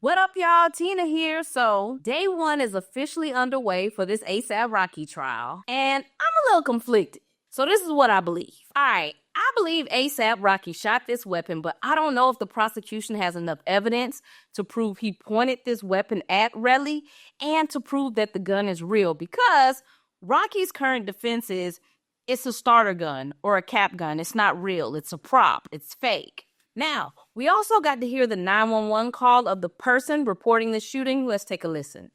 What up, y'all? Tina here. So, day one is officially underway for this ASAP Rocky trial, and I'm a little conflicted. So, this is what I believe. All right, I believe ASAP Rocky shot this weapon, but I don't know if the prosecution has enough evidence to prove he pointed this weapon at Relli and to prove that the gun is real, because Rocky's current defense is it's a starter gun or a cap gun. It's not real. It's a prop. It's fake. Now, we also got to hear the 911 call of the person reporting the shooting. Let's take a listen.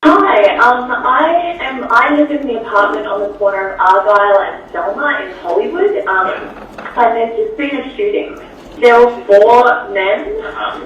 Hi, I live in the apartment on the corner of Argyle and Selma in Hollywood, and there's just been a shooting. There were 4 men,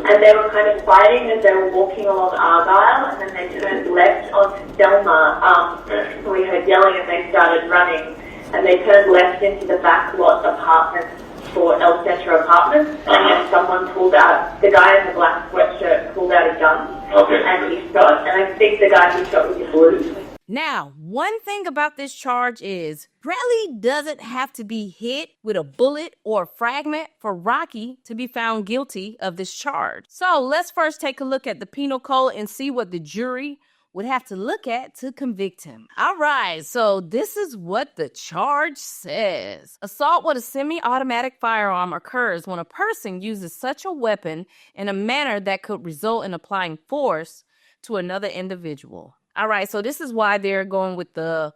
and they were kind of fighting as they were walking along Argyle, and then they turned left onto Selma, and we heard yelling and they started running, and they turned left into the back lot apartments for El Centro Apartments, and then someone pulled out, the guy in the black sweatshirt pulled out a gun, and he shot, and I think the guy who shot was in blue. Now, one thing about this charge is Relli doesn't have to be hit with a bullet or a fragment for Rocky to be found guilty of this charge. So let's first take a look at the penal code and see what the jury would have to look at to convict him. All right, so this is what the charge says. Assault with a semi-automatic firearm occurs when a person uses such a weapon in a manner that could result in applying force to another individual. All right, so this is why they're going with the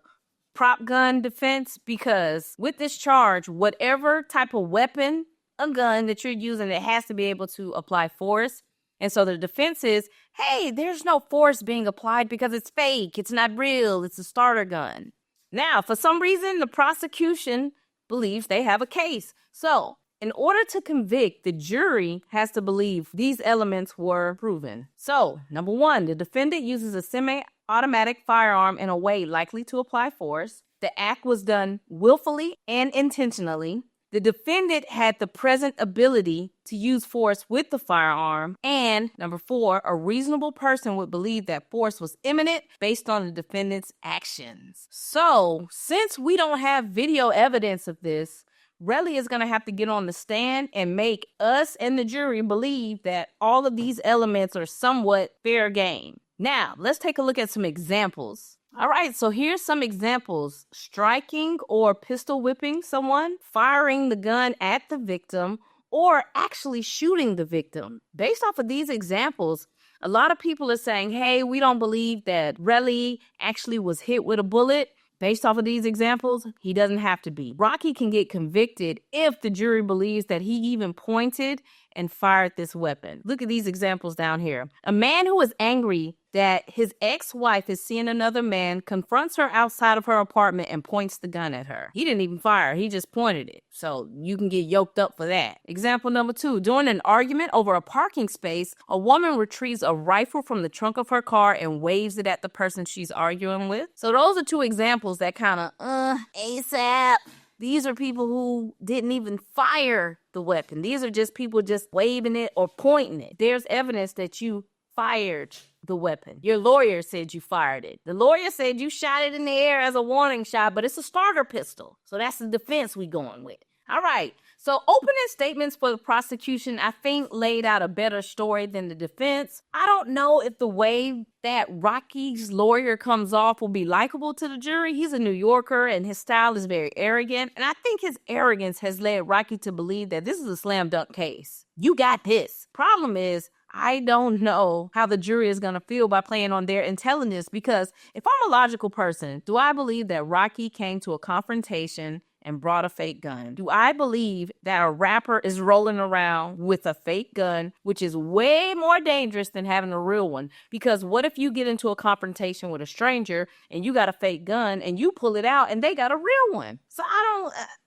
prop gun defense, because with this charge, whatever type of weapon, a gun that you're using, it has to be able to apply force. And so the defense is, hey, there's no force being applied because it's fake. It's not real. It's a starter gun. Now, for some reason, the prosecution believes they have a case. So in order to convict, the jury has to believe these elements were proven. So, number 1, the defendant uses a semi-automatic firearm in a way likely to apply force. The act was done willfully and intentionally. The defendant had the present ability to use force with the firearm. And number 4, a reasonable person would believe that force was imminent based on the defendant's actions. So, since we don't have video evidence of this, Relli is going to have to get on the stand and make us and the jury believe that all of these elements are somewhat fair game. Now, let's take a look at some examples. All right, so here's some examples. Striking or pistol whipping someone, firing the gun at the victim, or actually shooting the victim. Based off of these examples, a lot of people are saying, hey, we don't believe that Relli actually was hit with a bullet. Based off of these examples, he doesn't have to be. Rocky can get convicted if the jury believes that he even pointed and fired this weapon. Look at these examples down here. A man who is angry that his ex-wife is seeing another man confronts her outside of her apartment and points the gun at her. He didn't even fire, he just pointed it. So you can get yoked up for that. Example number 2, during an argument over a parking space, a woman retrieves a rifle from the trunk of her car and waves it at the person she's arguing with. So those are 2 examples that kind of, ASAP. These are people who didn't even fire the weapon. These are just people just waving it or pointing it. There's evidence that you fired the weapon. Your lawyer said you fired it. The lawyer said you shot it in the air as a warning shot, but it's a starter pistol. So that's the defense we going with. All right. So opening statements for the prosecution, I think, laid out a better story than the defense. I don't know if the way that Rocky's lawyer comes off will be likable to the jury. He's a New Yorker and his style is very arrogant. And I think his arrogance has led Rocky to believe that this is a slam dunk case. You got this. Problem is, I don't know how the jury is going to feel by playing on their intelligence, because if I'm a logical person, do I believe that Rocky came to a confrontation and brought a fake gun? Do I believe that a rapper is rolling around with a fake gun, which is way more dangerous than having a real one? Because what if you get into a confrontation with a stranger and you got a fake gun and you pull it out and they got a real one? So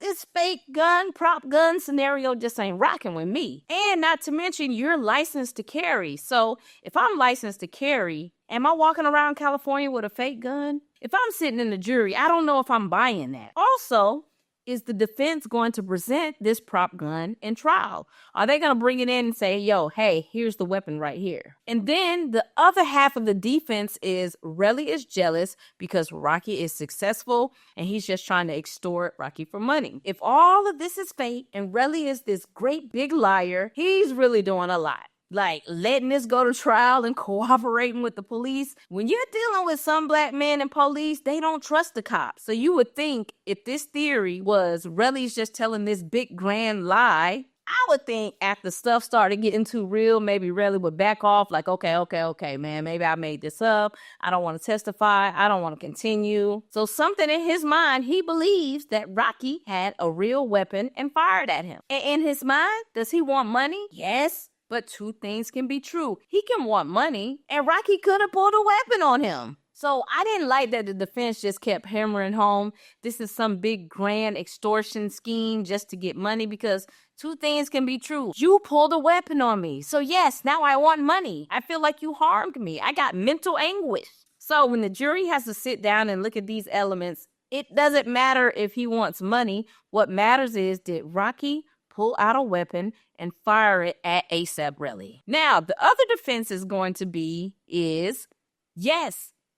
this fake gun, prop gun scenario just ain't rocking with me. And not to mention, you're licensed to carry. So if I'm licensed to carry, am I walking around California with a fake gun? If I'm sitting in the jury, I don't know if I'm buying that. Also, is the defense going to present this prop gun in trial? Are they going to bring it in and say, yo, hey, here's the weapon right here? And then the other half of the defense is Relli is jealous because Rocky is successful and he's just trying to extort Rocky for money. If all of this is fake and Relli is this great big liar, he's really doing a lot. like letting this go to trial and cooperating with the police. When you're dealing with some black men and police, they don't trust the cops. So you would think if this theory was Relli's just telling this big grand lie, I would think after stuff started getting too real, maybe Relli would back off like, okay, man, maybe I made this up. I don't want to testify. I don't want to continue. So something in his mind, he believes that Rocky had a real weapon and fired at him. And in his mind, does he want money? Yes. But two things can be true. He can want money, and Rocky could have pulled a weapon on him. So I didn't like that the defense just kept hammering home this is some big grand extortion scheme just to get money, because two things can be true. You pulled a weapon on me. So yes, now I want money. I feel like you harmed me. I got mental anguish. So when the jury has to sit down and look at these elements, it doesn't matter if he wants money. What matters is, did Rocky pull out a weapon and fire it at ASAP Relli? Now, the other defense is going to be yes,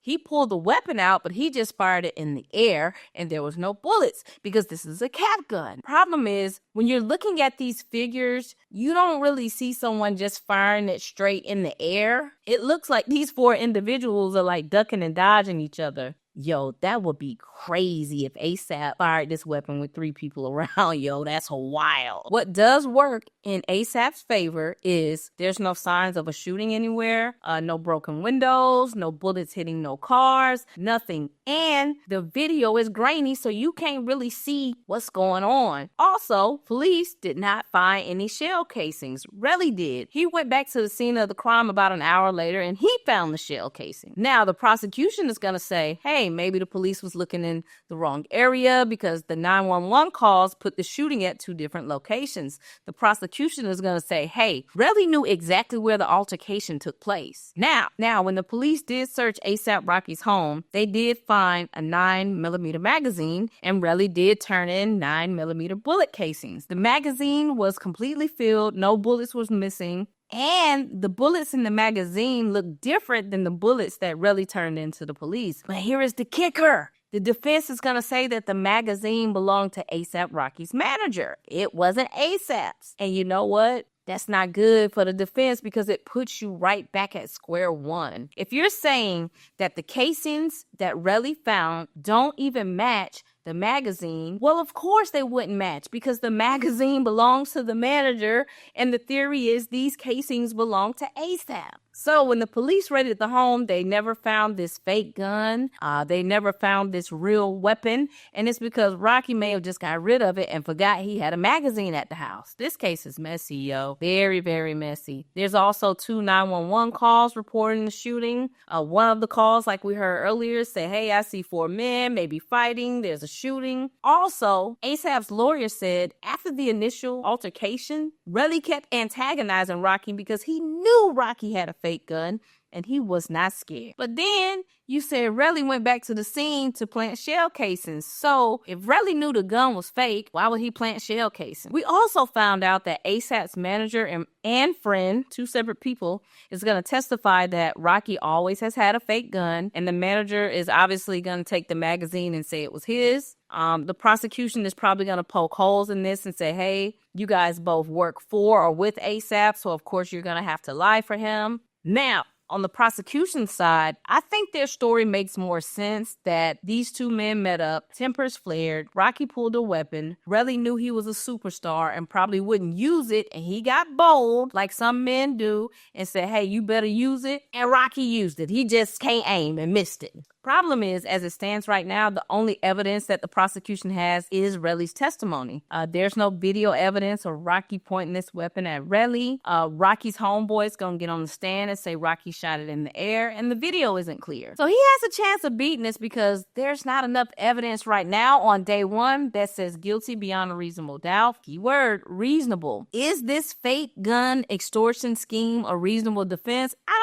he pulled the weapon out, but he just fired it in the air and there was no bullets because this is a cap gun. Problem is, when you're looking at these figures, you don't really see someone just firing it straight in the air. It looks like these four individuals are like ducking and dodging each other. Yo, that would be crazy if ASAP fired this weapon with three people around. Yo, that's wild. What does work in ASAP's favor is there's no signs of a shooting anywhere, no broken windows, no bullets hitting no cars, nothing. And the video is grainy, so you can't really see what's going on. Also, police did not find any shell casings. Relli did. He went back to the scene of the crime about an hour later and he found the shell casing. Now, the prosecution is going to say, hey, maybe the police was looking in the wrong area because the 911 calls put the shooting at two different locations. The prosecution is going to say, hey, Relli knew exactly where the altercation took place. Now, when the police did search ASAP Rocky's home, they did find a 9mm magazine, and Relli did turn in 9mm bullet casings. The magazine was completely filled, no bullets was missing. And the bullets in the magazine look different than the bullets that Relli turned into the police. But here is the kicker. The defense is going to say that the magazine belonged to ASAP Rocky's manager. It wasn't ASAP's. And you know what? That's not good for the defense because it puts you right back at square one. If you're saying that the casings that Relli found don't even match the magazine, well, of course they wouldn't match because the magazine belongs to the manager and the theory is these casings belong to ASAP. So when the police raided the home, they never found this fake gun. They never found this real weapon. And it's because Rocky may have just got rid of it and forgot he had a magazine at the house. This case is messy, yo. Very, very messy. There's also 2 911 calls reporting the shooting. One of the calls, like we heard earlier, said, hey, I see 4 men, maybe fighting. There's a shooting. Also, ASAP's lawyer said after the initial altercation, Relli kept antagonizing Rocky because he knew Rocky had a fake gun and he was not scared. But then you said Relli went back to the scene to plant shell casings. So if Relli knew the gun was fake, why would he plant shell casings? We also found out that ASAP's manager and friend, 2 separate people, is going to testify that Rocky always has had a fake gun, and the manager is obviously going to take the magazine and say it was his. The prosecution is probably going to poke holes in this and say, hey, you guys both work for or with ASAP, so of course you're going to have to lie for him. Now, on the prosecution side, I think their story makes more sense that these 2 men met up, tempers flared, Rocky pulled a weapon, Relli knew he was a superstar and probably wouldn't use it, and he got bold, like some men do, and said, hey, you better use it, and Rocky used it. He just can't aim and missed it. Problem is, as it stands right now, the only evidence that the prosecution has is Relli's testimony. There's no video evidence of Rocky pointing this weapon at Relli. Rocky's homeboy is going to get on the stand and say Rocky shot it in the air, and the video isn't clear. So he has a chance of beating this because there's not enough evidence right now on day 1 that says guilty beyond a reasonable doubt. Keyword, reasonable. Is this fake gun extortion scheme a reasonable defense? I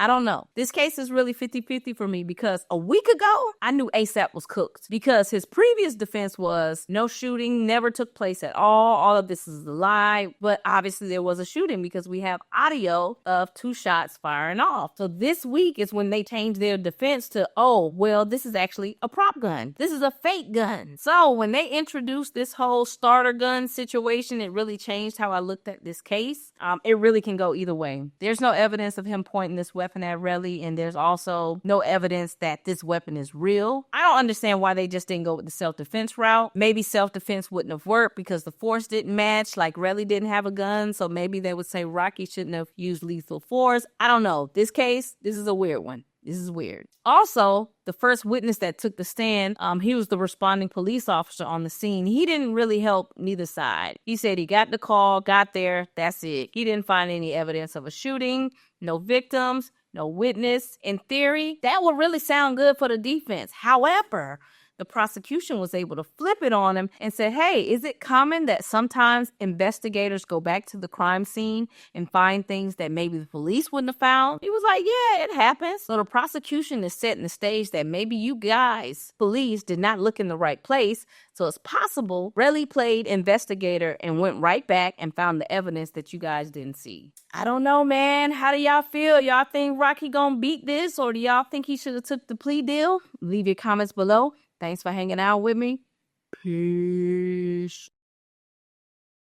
don't know. This case is really 50-50 for me because a week ago, I knew ASAP was cooked because his previous defense was no shooting never took place at all. All of this is a lie. But obviously there was a shooting because we have audio of 2 shots firing off. So this week is when they changed their defense to, oh, well, this is actually a prop gun. This is a fake gun. So when they introduced this whole starter gun situation, it really changed how I looked at this case. It really can go either way. There's no evidence of him pointing this weapon at Relli, and there's also no evidence that this weapon is real. I don't understand why they just didn't go with the self-defense route. Maybe self-defense wouldn't have worked because the force didn't match, like Relli didn't have a gun, so maybe they would say Rocky shouldn't have used lethal force. I don't know. This case, this is a weird one. This is weird. Also, the first witness that took the stand, he was the responding police officer on the scene. He didn't really help neither side. He said he got the call, got there, that's it. He didn't find any evidence of a shooting, no victims, no witness. In theory, that would really sound good for the defense. However, the prosecution was able to flip it on him and said, hey, is it common that sometimes investigators go back to the crime scene and find things that maybe the police wouldn't have found? He was like, yeah, it happens. So the prosecution is setting the stage that maybe you guys, police, did not look in the right place. So it's possible Relli played investigator and went right back and found the evidence that you guys didn't see. I don't know, man. How do y'all feel? Y'all think Rocky gonna beat this, or do y'all think he should have took the plea deal? Leave your comments below. Thanks for hanging out with me. Peace.